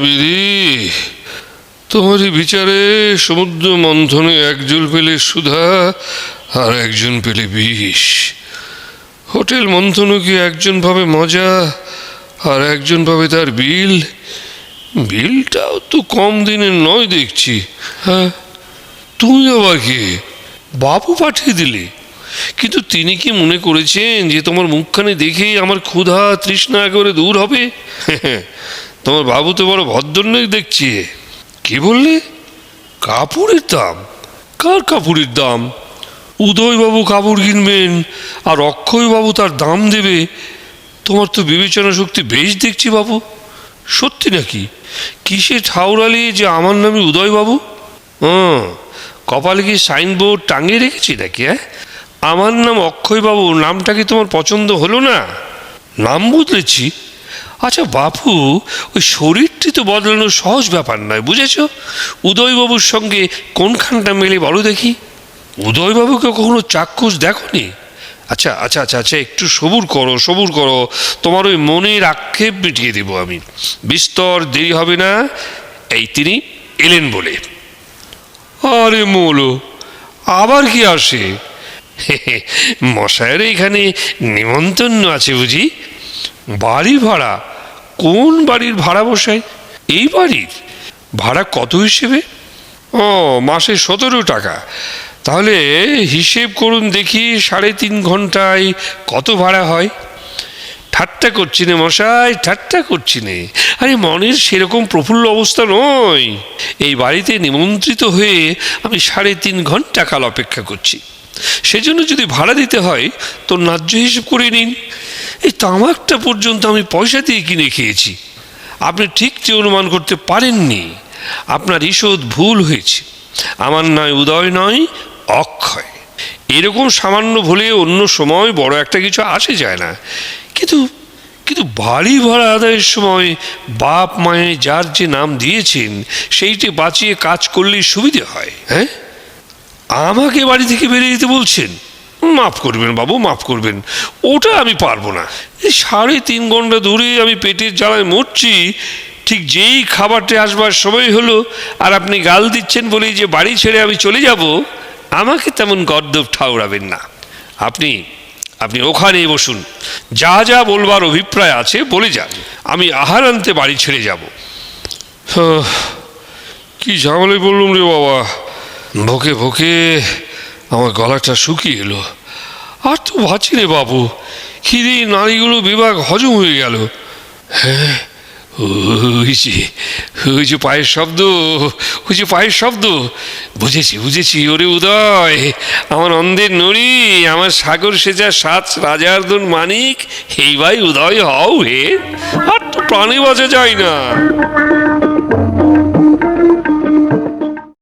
বিধি, তোমারই বিচারে সমুদ্র মন্থনে একজন পেলে সুধা আর একজন পেলে বিষ। হোটেল মন্থনকে একজন ভাবে মজা আর একজন ভাবে তার বিল। বিলটাও তো কম দিনের নয় দেখছি। হ্যাঁ, তুমি আবার কে? বাবু পাঠিয়ে দিলে? কিন্তু তিনি কি মনে করেছেন যে তোমার মুখখানে দেখেই আমার ক্ষুধা তৃষ্ণা একেবারে দূর হবে? তোমার বাবু তো বড় ভদ্রলোক দেখছি। কি বললে? কাপড়ের দাম? কার কাপড়ের দাম? উদয়বাবু কাপড় কিনবেন আর অক্ষয়বাবু তার দাম দেবে? তোমার তো বিবেচনা শক্তি বেশ দেখছি বাবু। সত্যি নাকি? কিসে ঠাউরালি যে আমার নামে উদয়বাবু? কপালে কি সাইনবোর্ড টাঙিয়ে রেখেছি নাকি? হ্যাঁ, আমার নাম অক্ষয়বাবু। নামটা কি তোমার পছন্দ হলো না? নাম বদলেছি? আচ্ছা বাপু, ওই শরীরটি তো বদলানো সহজ ব্যাপার নয়, বুঝেছ? উদয়বাবুর সঙ্গে কোনখানটা মেলে বলো দেখি। উদয়বাবুকে কখনো চাক্ষুষ দেখোনি? আচ্ছা আচ্ছা আচ্ছা আচ্ছা, একটু সবুর করো, সবুর করো। তোমার ওই মনের আক্ষেপ মিটিয়ে দেবো আমি। বিস্তর দেরি হবে না। এই তিনি এলেন বলে। আরে মোলো, আবার কি আসে? মশায়ের এখানে নিমন্ত্রণ আছে বুঝি? বাড়ি ভাড়া? কোন বাড়ির ভাড়া মশাই? এই বাড়ির ভাড়া কত হিসেবে? ও, মাসে 17 টাকা। তাহলে হিসেব করুন দেখি, 3.5 ঘন্টায় কত ভাড়া হয়? ঠাট্টা করছি নে মশাই, ঠাট্টা করছি নে। আরে মনের সেরকম প্রফুল্ল অবস্থা নয়। এই বাড়িতে নিমন্ত্রিত হয়ে আমি 3.5 ঘন্টা কাল অপেক্ষা করছি। সেজন্য যদি ভাড়া দিতে হয় তো ন্যায্য হিসেব করে নিন। এই তামাকটা পর্যন্ত আমি পয়সা দিয়ে কিনে খেয়েছি। আপনি ঠিক যে অনুমান করতে পারেননি। আপনার ঈষৎ ভুল হয়েছে। আমার নয় উদয়, নয় অক্ষয়। এরকম সামান্য ভুলে অন্য সময় বড় একটা কিছু আসে যায় না। কিন্তু কিন্তু বাড়ি ভাড়া আদায়ের সময় বাপ মায়ে যার যে নাম দিয়েছেন সেইটি বাঁচিয়ে কাজ করলেই সুবিধে হয়। হ্যাঁ, আমাকে বাড়ি থেকে বেরিয়ে যেতে বলছেন? মাফ করবেন বাবু, মাফ করবেন। ওটা আমি পারবো না। এই 3.5 ঘন্টা ধরে আমি পেটের জ্বালায় মরছি। ঠিক যেই খাবারটা আসবার সময় হলো আর আপনি গাল দিচ্ছেন বলেই যে বাড়ি ছেড়ে আমি চলে যাব, আমাকে তেমন গর্দভ ঠাউরাবেন না। আপনি আপনি ওখানেই বসুন। যা যা বলবার অভিপ্রায় আছে বলে যান। আমি আহার আনতে বাড়ি ছেড়ে যাব। কি ঝামেলায় বললুম রে বাবা। ভোকে ভোকে আমার গলাটা শুকিয়ে এলো। আর তো ভাবছি রে বাবু, খিদে নাড়িগুলো বিভাগ হজম হয়ে গেল। হ্যাঁ, ওই যে পায়ের শব্দ, ওই যে পায়ের শব্দ। বুঝেছি বুঝেছি। ওরে উদয়, আমার অন্ধের নড়ি, আমার সাগর সেজা 7 রাজার দন মানিক, এই ভাই উদয় হও হে। আর তো প্রাণে বাঁচা যায় না।